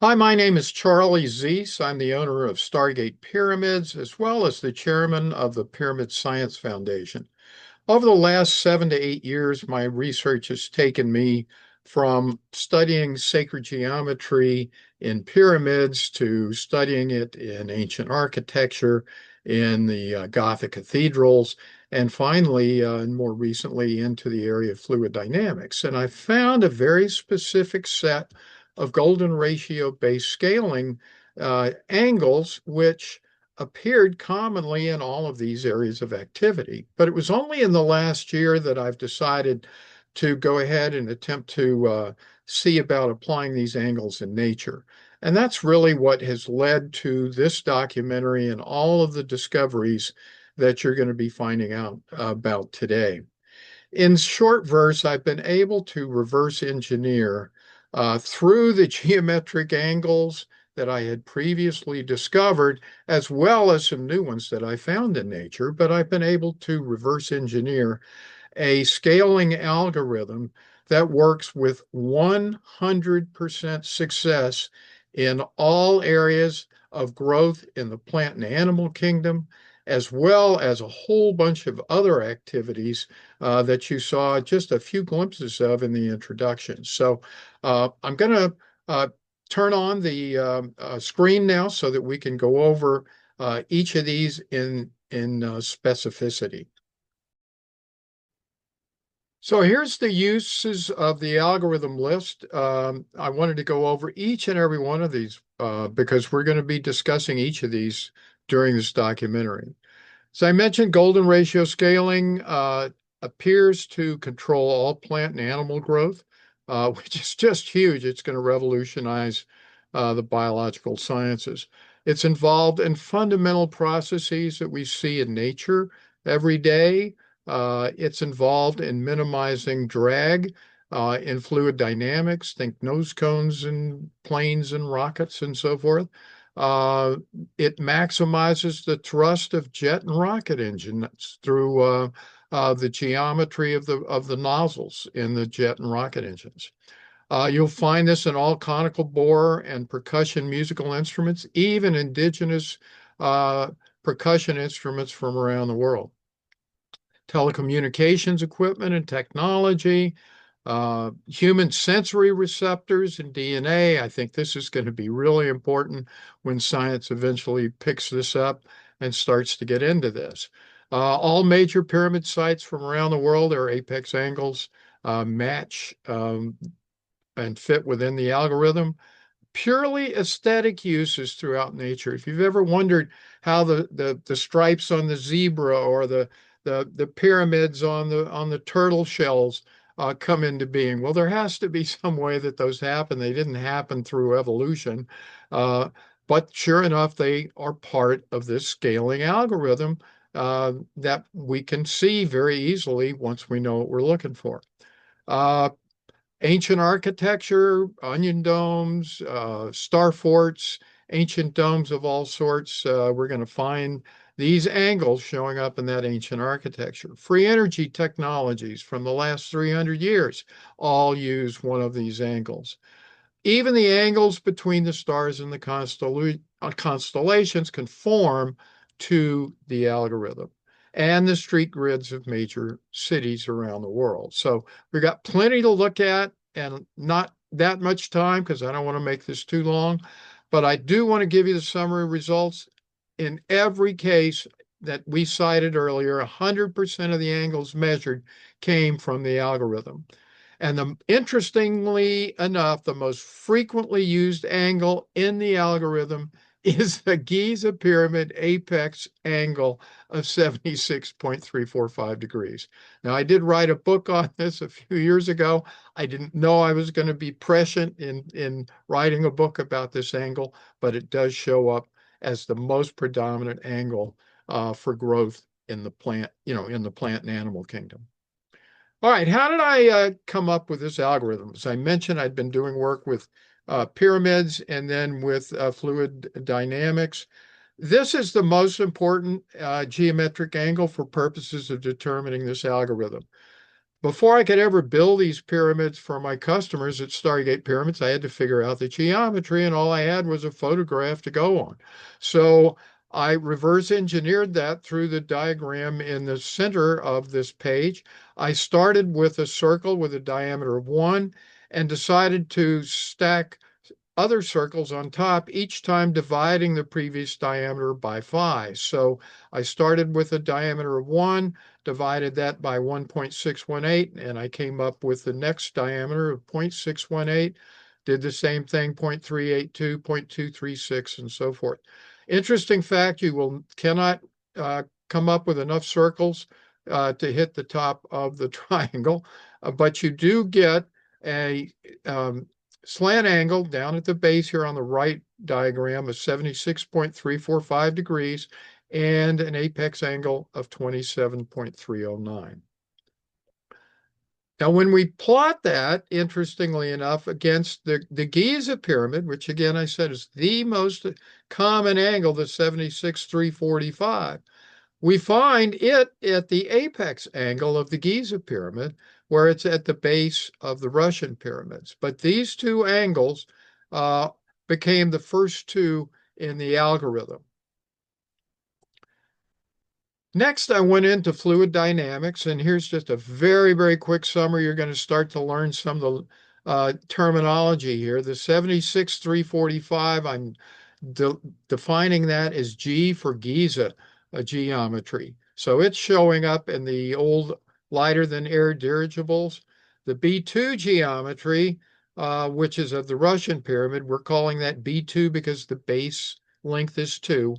Hi, my name is Charlie Zeiss. I'm the owner of Stargate Pyramids, as well as the chairman of the Pyramid Science Foundation. Over the last 7 to 8 years, my research has taken me from studying sacred geometry in pyramids to studying it in ancient architecture, in the Gothic cathedrals, and finally, and more recently, into the area of fluid dynamics. And I found a very specific set of golden ratio based scaling angles, which appeared commonly in all of these areas of activity. But it was only in the last year that I've decided to go ahead and attempt to see about applying these angles in nature. And that's really what has led to this documentary and all of the discoveries that you're going to be finding out about today. In short verse, I've been able to reverse engineer through the geometric angles that I had previously discovered, as well as some new ones that I found in nature. But I've been able to reverse engineer a scaling algorithm that works with 100% success in all areas of growth in the plant and animal kingdom, as well as a whole bunch of other activities that you saw just a few glimpses of in the introduction. So I'm going to turn on the screen now so that we can go over each of these in specificity. So here's the uses of the algorithm list. I wanted to go over each and every one of these because we're going to be discussing each of these during this documentary. So I mentioned golden ratio scaling appears to control all plant and animal growth, which is just huge. It's going to revolutionize the biological sciences. It's involved in fundamental processes that we see in nature every day. It's involved in minimizing drag in fluid dynamics, think nose cones and planes and rockets and so forth. Uh, it maximizes the thrust of jet and rocket engines through the geometry of the nozzles in the jet and rocket engines. You'll find this in all conical bore and percussion musical instruments, even indigenous uh, percussion instruments from around the world. Telecommunications equipment and technology, human sensory receptors and DNA. I think this is going to be really important when science eventually picks this up and starts to get into this. All major pyramid sites from around the world, their apex angles match and fit within the algorithm. Purely aesthetic uses throughout nature. If you've ever wondered how the stripes on the zebra or the pyramids on the turtle shells come into being, well, there has to be some way that those happen. They didn't happen through evolution, uh, but sure enough, they are part of this scaling algorithm that we can see very easily once we know what we're looking for. Uh, Ancient architecture, onion domes, star forts, ancient domes of all sorts. We're going to find these angles showing up in that ancient architecture. Free energy technologies from the last 300 years all use one of these angles. Even the angles between the stars and the constellations conform to the algorithm and the street grids of major cities around the world. So we've got plenty to look at and not that much time because I don't want to make this too long, but I do want to give you the summary results. In every case that we cited earlier, 100% of the angles measured came from the algorithm. And interestingly enough, the most frequently used angle in the algorithm is the Giza pyramid apex angle of 76.345 degrees. Now, I did write a book on this a few years ago. I didn't know I was going to be prescient in writing a book about this angle, but it does show up as the most predominant angle for growth in the plant, in the plant and animal kingdom. All right, how did I come up with this algorithm? As I mentioned, I'd been doing work with pyramids and then with fluid dynamics. This is the most important geometric angle for purposes of determining this algorithm. before I could ever build these pyramids for my customers at Stargate Pyramids, I had to figure out the geometry, and all I had was a photograph to go on. So I reverse engineered that through the diagram in the center of this page. I started with a circle with a diameter of 1 and decided to stack other circles on top, each time dividing the previous diameter by 5. So I started with a diameter of 1, divided that by 1.618, and I came up with the next diameter of 0.618, did the same thing, 0.382, 0.236, and so forth. Interesting fact, cannot come up with enough circles to hit the top of the triangle, but you do get a slant angle down at the base here on the right diagram of 76.345 degrees and an apex angle of 27.309. Now, when we plot that, interestingly enough, against the Giza pyramid, which again I said is the most common angle, the 76.345, we find it at the apex angle of the Giza pyramid, where it's at the base of the Russian pyramids. But these two angles became the first two in the algorithm. Next, I went into fluid dynamics, and here's just a very, very quick summary. You're going to start to learn some of the terminology here. The 76.345, I'm defining that as G for Giza geometry. So it's showing up in the old lighter than air dirigibles. The B2 geometry, which is of the Russian pyramid, we're calling that B2 because the base length is 2.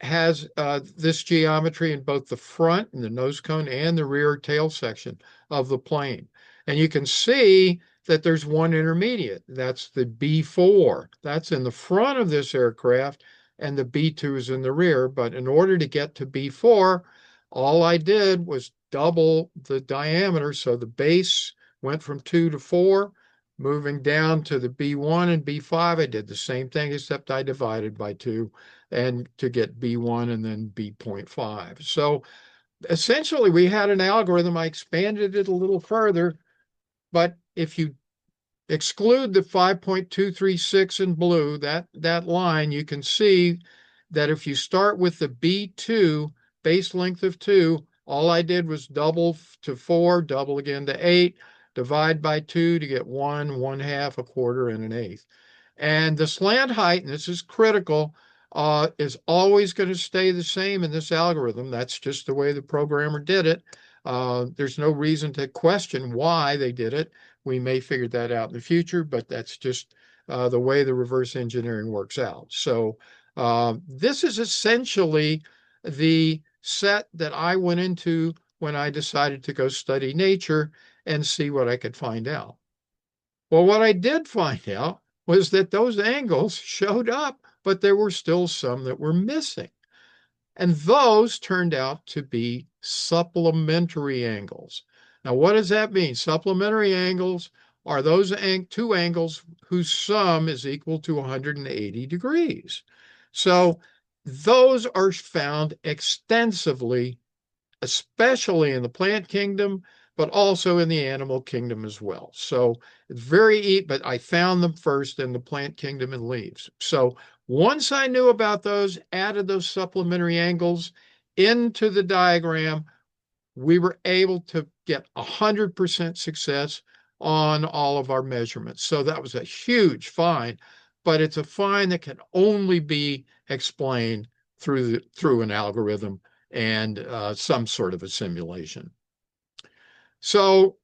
Has this geometry in both the front and the nose cone and the rear tail section of the plane. And you can see that there's one intermediate. That's the B4. That's in the front of this aircraft, and the B2 is in the rear. But in order to get to B4, all I did was double the diameter. So the base went from 2 to 4. Moving down to the B1 and B5, I did the same thing, except I divided by 2 and to get B1 and then B.5. So essentially, we had an algorithm. I expanded it a little further, but if you exclude the 5.236 in blue, that line, you can see that if you start with the B2, base length of 2, all I did was double to 4, double again to 8, divide by 2 to get 1, 1/2, 1/4, and 1/8. And the slant height, and this is critical, is always going to stay the same in this algorithm. That's just the way the programmer did it. There's no reason to question why they did it. We may figure that out in the future, but that's just the way the reverse engineering works out. So this is essentially the set that I went into when I decided to go study nature and see what I could find out. Well, what I did find out was that those angles showed up, but there were still some that were missing. And those turned out to be supplementary angles. Now, what does that mean? Supplementary angles are those two angles whose sum is equal to 180 degrees. So those are found extensively, especially in the plant kingdom, but also in the animal kingdom as well. So it's but I found them first in the plant kingdom and leaves. So once I knew about those, added those supplementary angles into the diagram, we were able to get 100% success on all of our measurements. So that was a huge find, but it's a find that can only be explained through an algorithm and some sort of a simulation. So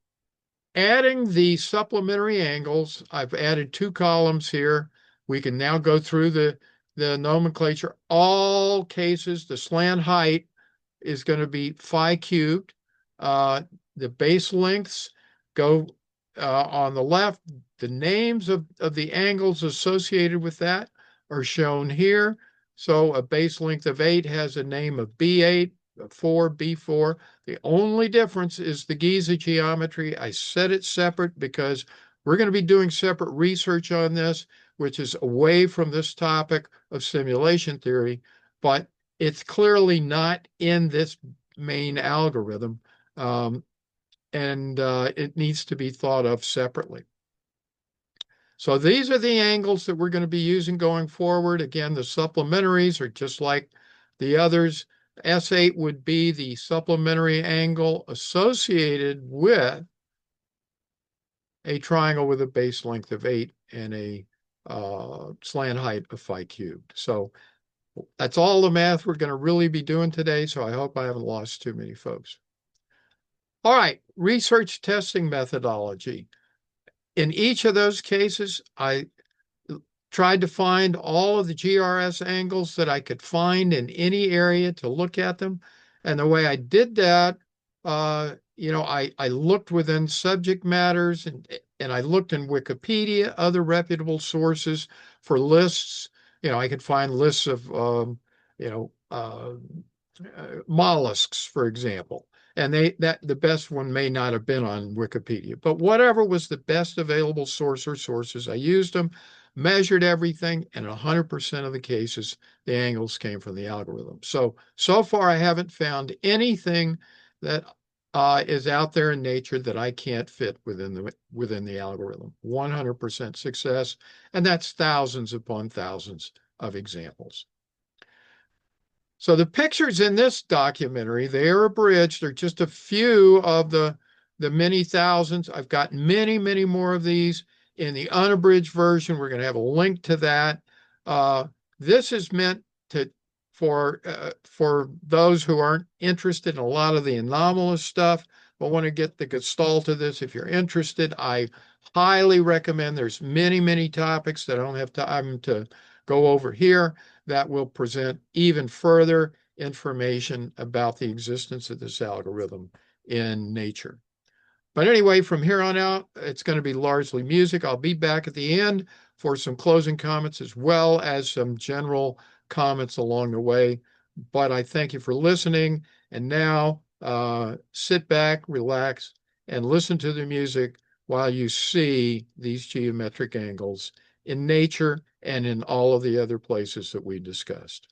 adding the supplementary angles, I've added 2 columns here. We can now go through the nomenclature. All cases, the slant height is going to be phi cubed. The base lengths go on the left. The names of the angles associated with that are shown here. So a base length of 8 has a name of B8, 4, B4. The only difference is the Giza geometry. I set it separate because we're going to be doing separate research on this, which is away from this topic of simulation theory, but it's clearly not in this main algorithm. and it needs to be thought of separately. So these are the angles that we're going to be using going forward. Again, the supplementaries are just like the others. S8 would be the supplementary angle associated with a triangle with a base length of 8 and a slant height of phi cubed. So that's all the math we're going to really be doing today, so I hope I haven't lost too many folks. All right, research testing methodology. In each of those cases, I tried to find all of the GRS angles that I could find in any area to look at them. And the way I did that, I looked within subject matters and I looked in Wikipedia, other reputable sources for lists. I could find lists of, mollusks, for example. And the best one may not have been on Wikipedia, but whatever was the best available source or sources, I used them, measured everything, and 100% of the cases, the angles came from the algorithm. So far, I haven't found anything that is out there in nature that I can't fit within the algorithm. 100% success, and that's thousands upon thousands of examples. So the pictures in this documentary, they are abridged. They're just a few of the many thousands. I've got many, many more of these in the unabridged version. We're going to have a link to that. This is meant for those who aren't interested in a lot of the anomalous stuff, but want to get the gestalt of this. If you're interested, I highly recommend. There's many, many topics that I don't have time to go over here that will present even further information about the existence of this algorithm in nature. But anyway, from here on out, it's going to be largely music. I'll be back at the end for some closing comments as well as some general comments along the way. But I thank you for listening. And now sit back, relax, and listen to the music while you see these geometric angles in nature and in all of the other places that we discussed.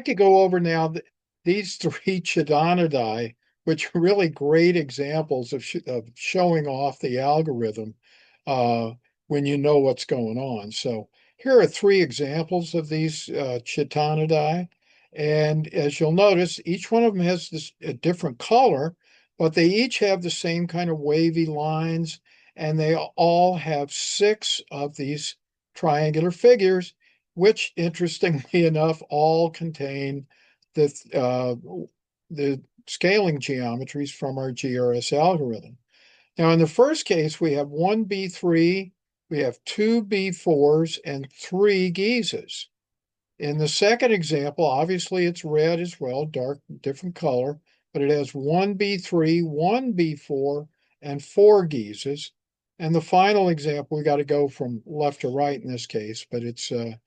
like to go over now these three Chidonidae, which are really great examples of showing off the algorithm when you know what's going on. So here are three examples of these Chidonidae. And as you'll notice, each one of them has a different color, but they each have the same kind of wavy lines, and they all have 6 of these triangular figures, which, interestingly enough, all contain the scaling geometries from our GRS algorithm. Now, in the first case, we have 1 B3, we have 2 B4s, and 3 Gizes. In the second example, obviously it's red as well, dark, different color, but it has 1 B3, 1 B4, and 4 Gizes. And the final example, we got to go from left to right in this case, but it's 3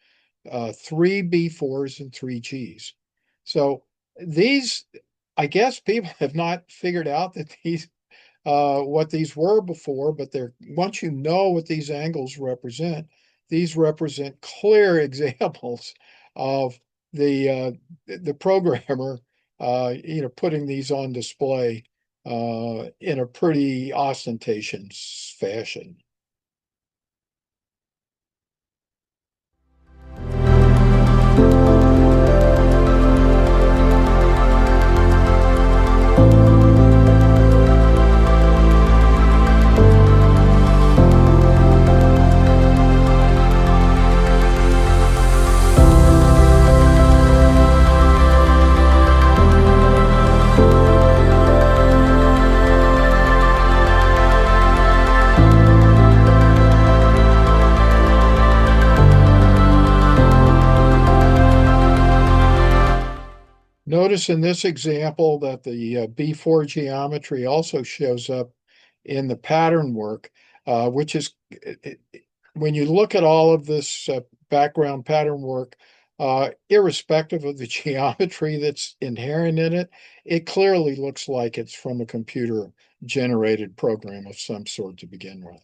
B4s and 3 Gs. So these, I guess people have not figured out that these what these were before, but once you know what these angles represent, these represent clear examples of the programmer putting these on display in a pretty ostentatious fashion. Notice in this example that the B4 geometry also shows up in the pattern work, which is, when you look at all of this background pattern work, irrespective of the geometry that's inherent in it, it clearly looks like it's from a computer-generated program of some sort to begin with.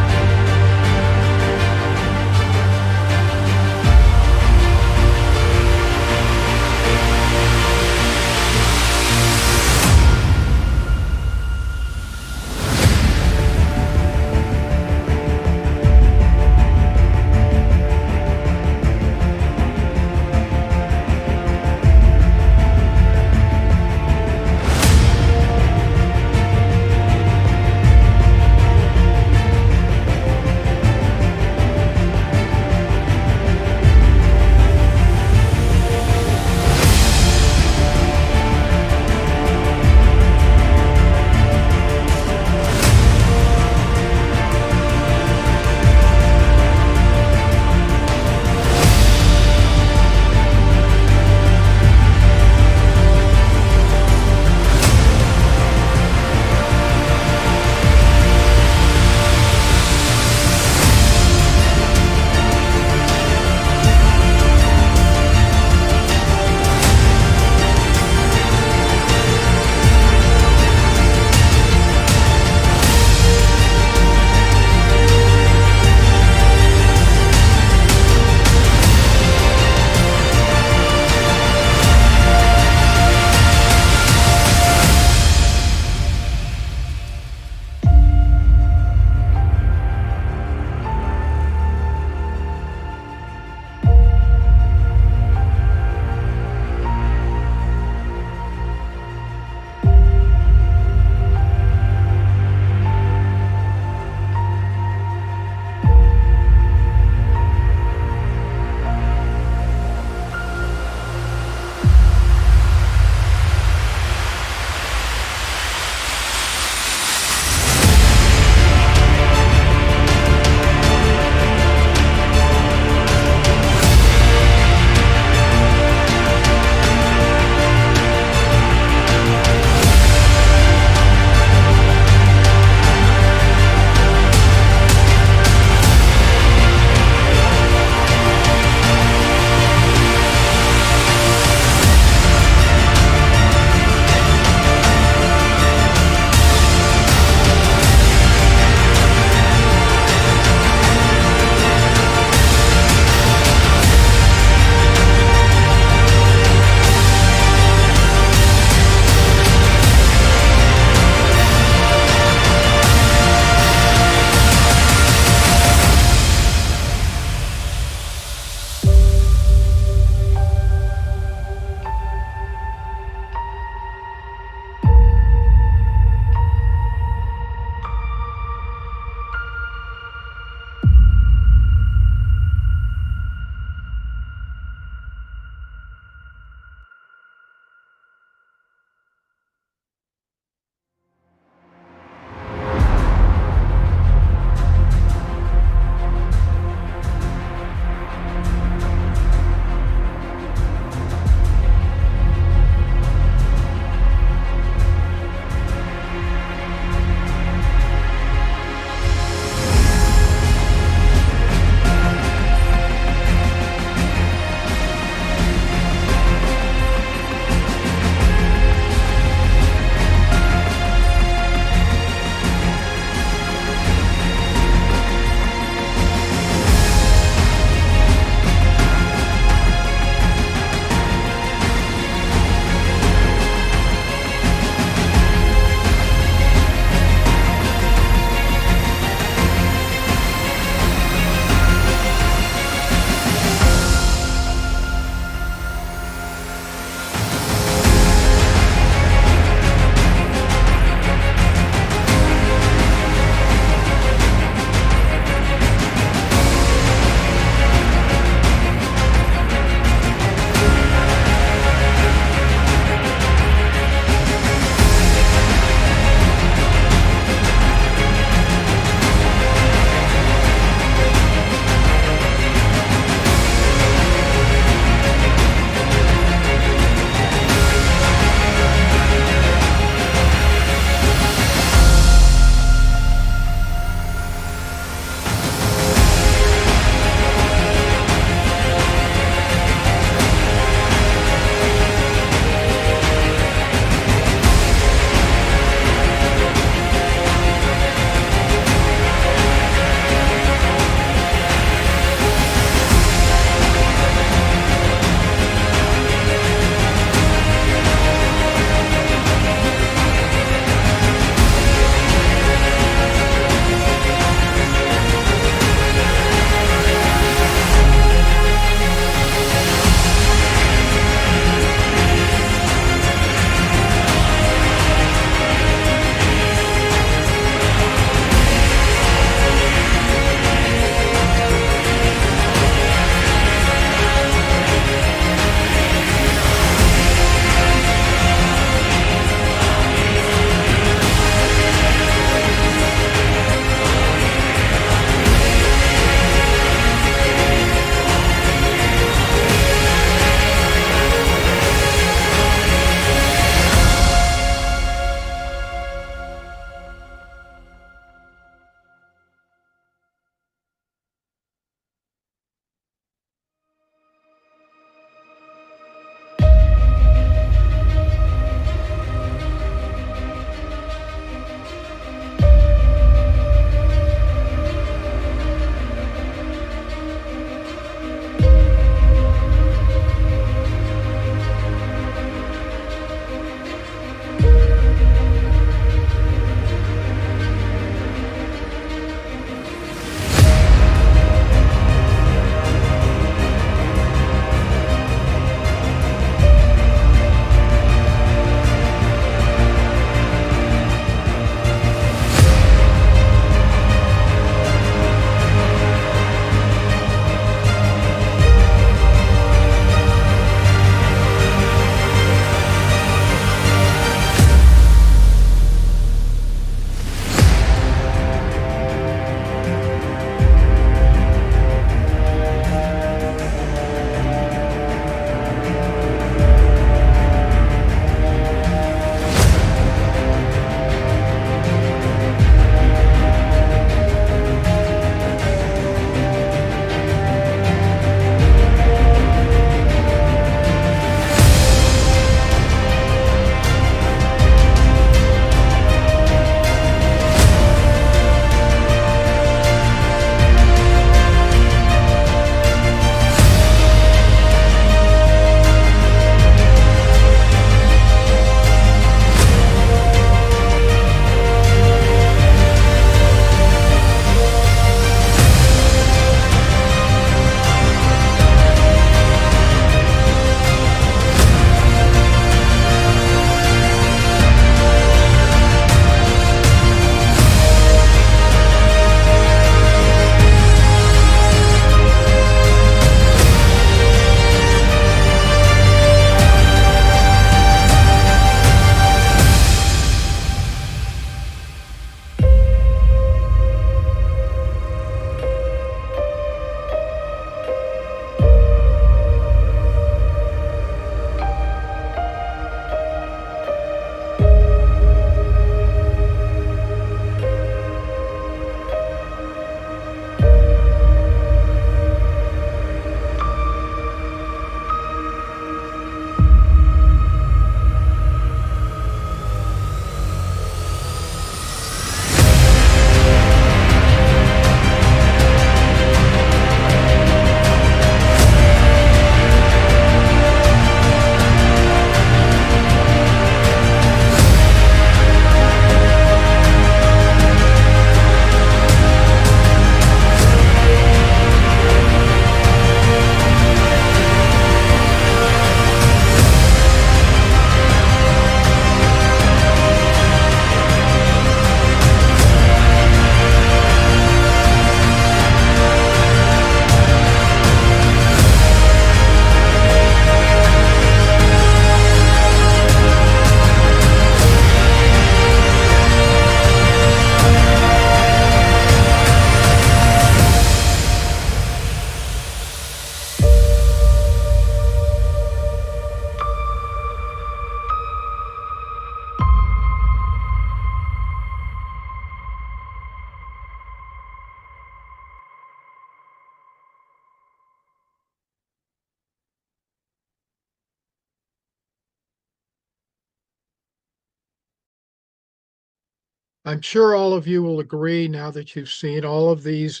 I'm sure all of you will agree now that you've seen all of these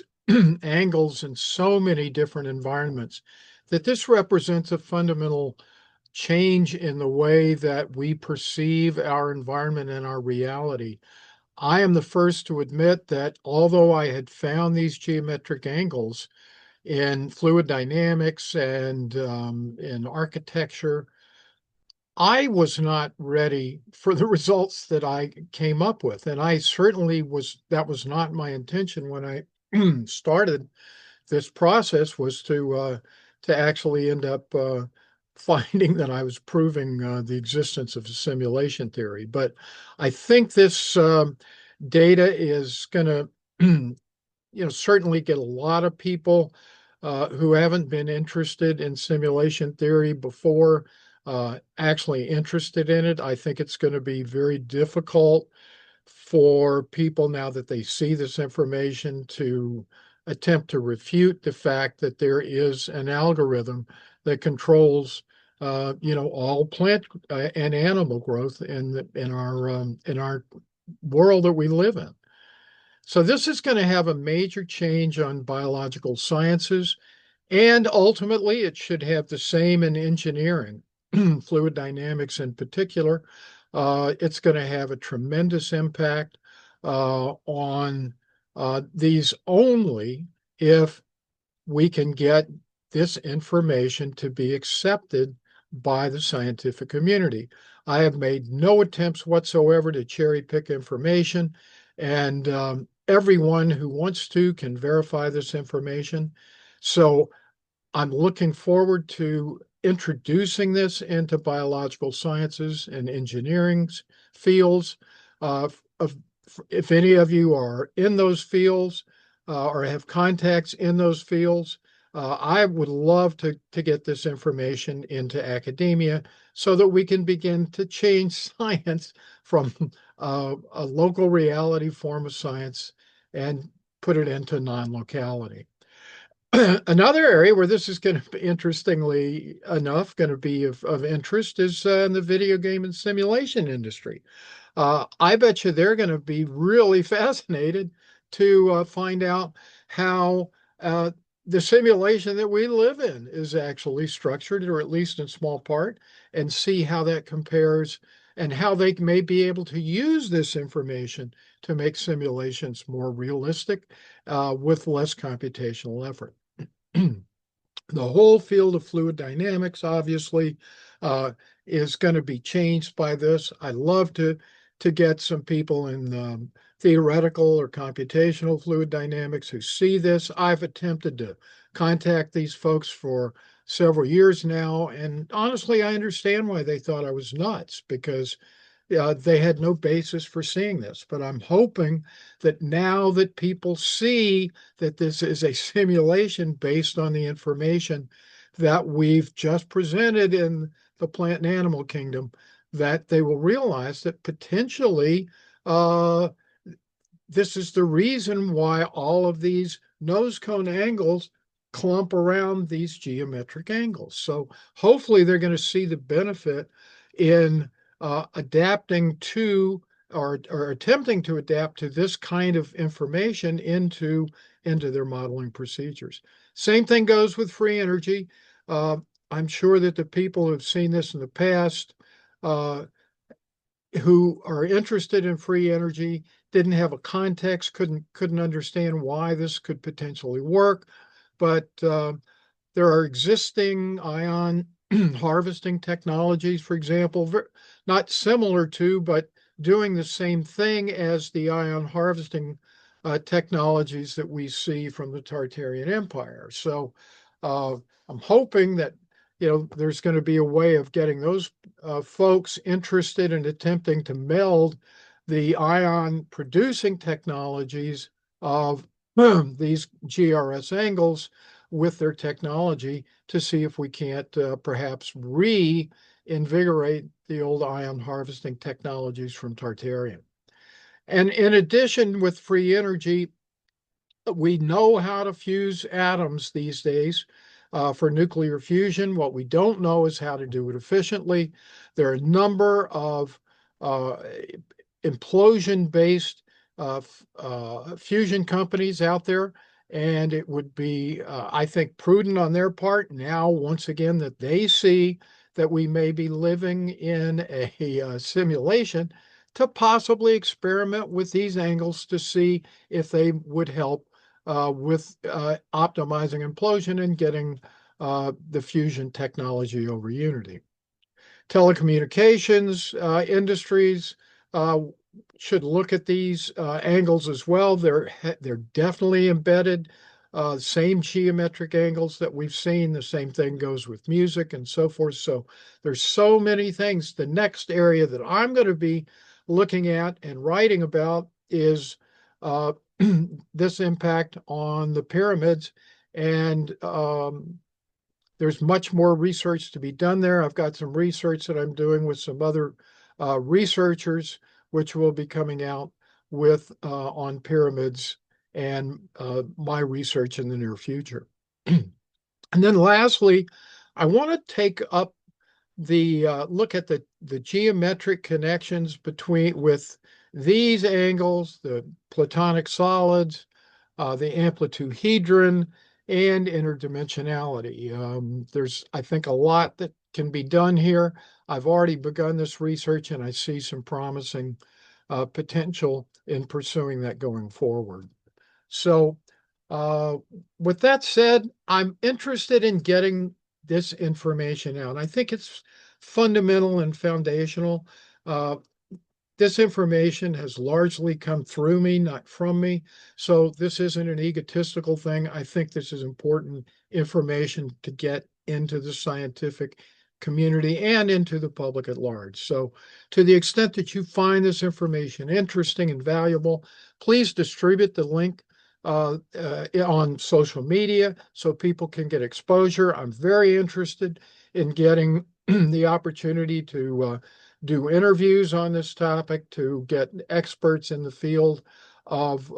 angles in so many different environments that this represents a fundamental change in the way that we perceive our environment and our reality. I am the first to admit that although I had found these geometric angles in fluid dynamics and in architecture, I was not ready for the results that I came up with. And I certainly that was not my intention when I started this process, was to actually end up finding that I was proving the existence of a simulation theory. But I think this data is going to certainly get a lot of people who haven't been interested in simulation theory before actually interested in it. I think it's going to be very difficult for people now that they see this information to attempt to refute the fact that there is an algorithm that controls all plant and animal growth in our world that we live in. So this is going to have a major change on biological sciences, and ultimately it should have the same in engineering, fluid dynamics in particular. It's going to have a tremendous impact on these only if we can get this information to be accepted by the scientific community. I have made no attempts whatsoever to cherry pick information, and everyone who wants to can verify this information. So I'm looking forward to introducing this into biological sciences and engineering fields. Of, if any of you are in those fields or have contacts in those fields, I would love to get this information into academia so that we can begin to change science from a local reality form of science and put it into non-locality. Another area where this is going to be, interestingly enough, going to be of interest is in the video game and simulation industry. I bet you they're going to be really fascinated to find out how the simulation that we live in is actually structured, or at least in small part, and see how that compares and how they may be able to use this information to make simulations more realistic with less computational effort. The whole field of fluid dynamics, obviously, is going to be changed by this. I love to get some people in theoretical or computational fluid dynamics who see this. I've attempted to contact these folks for several years now, and honestly, I understand why they thought I was nuts, because they had no basis for seeing this. But I'm hoping that now that people see that this is a simulation based on the information that we've just presented in the plant and animal kingdom, that they will realize that potentially this is the reason why all of these nose cone angles clump around these geometric angles. So hopefully they're going to see the benefit in adapting to or attempting to adapt to this kind of information into their modeling procedures. Same thing goes with free energy. I'm sure that the people who've seen this in the past who are interested in free energy didn't have a context, couldn't understand why this could potentially work. But there are existing ion harvesting technologies, for example, not similar to, but doing the same thing as the ion harvesting technologies that we see from the Tartarian Empire. So I'm hoping that there's going to be a way of getting those folks interested in attempting to meld the ion producing technologies of these GRS angles with their technology to see if we can't perhaps reinvigorate the old ion harvesting technologies from Tartarian. And in addition, with free energy, we know how to fuse atoms these days for nuclear fusion. What we don't know is how to do it efficiently. There are a number of implosion-based fusion companies out there. And it would be, I think, prudent on their part now, once again, that they see that we may be living in a simulation to possibly experiment with these angles to see if they would help with optimizing implosion and getting the fusion technology over Unity. Telecommunications industries should look at these angles as well. They're definitely embedded. Same geometric angles that we've seen. The same thing goes with music and so forth. So there's so many things. The next area that I'm going to be looking at and writing about is this impact on the pyramids. And there's much more research to be done there. I've got some research that I'm doing with some other researchers, which will be coming out with on pyramids and my research in the near future. And then lastly, I want to take up the look at the geometric connections with these angles, the platonic solids, the amplituhedron, and interdimensionality. There's, I think, a lot that can be done here. I've already begun this research, and I see some promising potential in pursuing that going forward. So with that said, I'm interested in getting this information out. I think it's fundamental and foundational. This information has largely come through me, not from me. So this isn't an egotistical thing. I think this is important information to get into the scientific community and into the public at large. So to the extent that you find this information interesting and valuable, please distribute the link on social media so people can get exposure. I'm very interested in getting the opportunity to do interviews on this topic, to get experts in the field of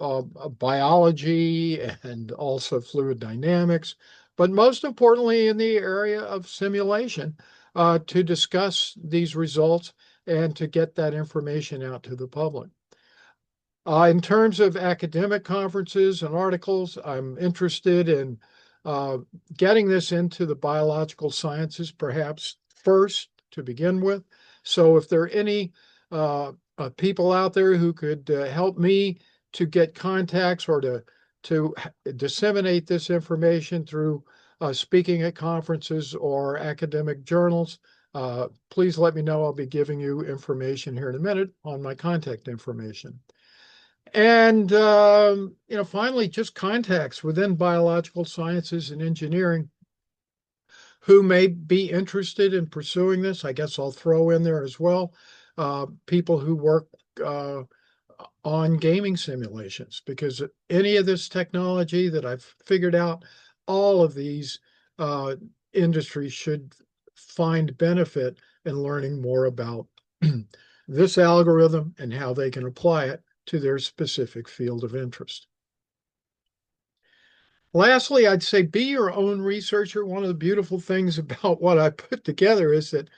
biology and also fluid dynamics, but most importantly in the area of simulation to discuss these results and to get that information out to the public. In terms of academic conferences and articles, I'm interested in getting this into the biological sciences, perhaps first to begin with. So if there are any people out there who could help me to get contacts or to disseminate this information through speaking at conferences or academic journals, please let me know. I'll be giving you information here in a minute on my contact information. And, finally, just contacts within biological sciences and engineering who may be interested in pursuing this. I guess I'll throw in there as well people who work on gaming simulations, because any of this technology that I've figured out, all of these industries should find benefit in learning more about this algorithm and how they can apply it to their specific field of interest. Lastly, I'd say be your own researcher. One of the beautiful things about what I put together is that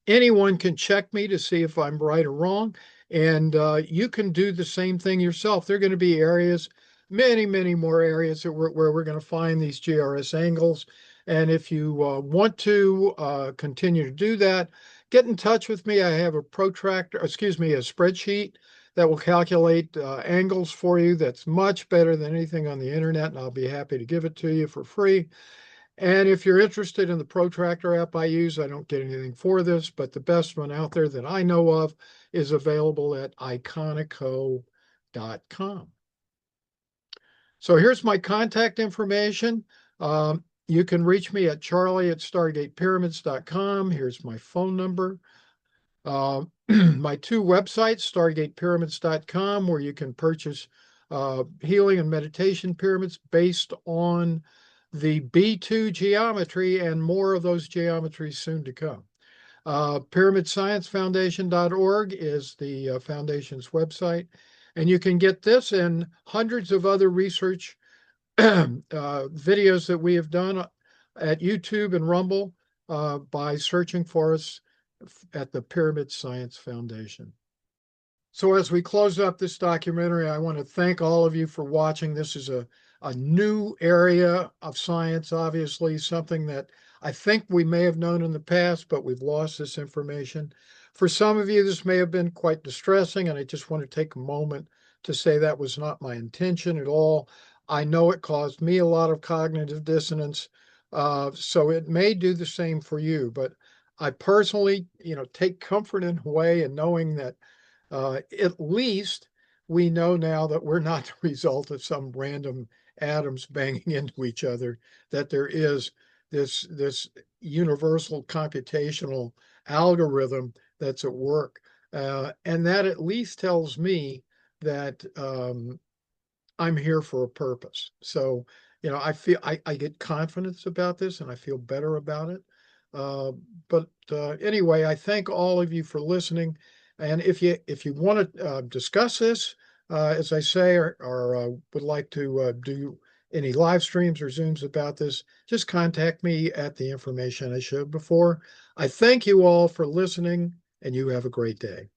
anyone can check me to see if I'm right or wrong, and you can do the same thing yourself. There are going to be areas, many, many more areas where we're going to find these GRS angles. And if you want to continue to do that, get in touch with me. I have a spreadsheet that will calculate angles for you. That's much better than anything on the internet, and I'll be happy to give it to you for free. And if you're interested in the protractor app I use, I don't get anything for this, but the best one out there that I know of is available at iconico.com. So here's my contact information. You can reach me at charlie@stargatepyramids.com. Here's my phone number. My two websites, stargatepyramids.com, where you can purchase healing and meditation pyramids based on the B2 geometry and more of those geometries soon to come. PyramidScienceFoundation.org is the foundation's website, and you can get this and hundreds of other research videos that we have done at YouTube and Rumble by searching for us at the Pyramid Science Foundation. So as we close up this documentary, I want to thank all of you for watching. This is a new area of science, obviously, something that I think we may have known in the past, but we've lost this information. For some of you, this may have been quite distressing, and I just want to take a moment to say that was not my intention at all. I know it caused me a lot of cognitive dissonance, so it may do the same for you. But I personally, take comfort in a way in knowing that at least we know now that we're not the result of some random atoms banging into each other, that there is this universal computational algorithm that's at work. And that at least tells me that I'm here for a purpose. So, I feel I get confidence about this and I feel better about it. Uh, but anyway, I thank all of you for listening. And if you want to discuss this, as I say, or would like to do any live streams or Zooms about this, just contact me at the information I showed before. I thank you all for listening, and you have a great day.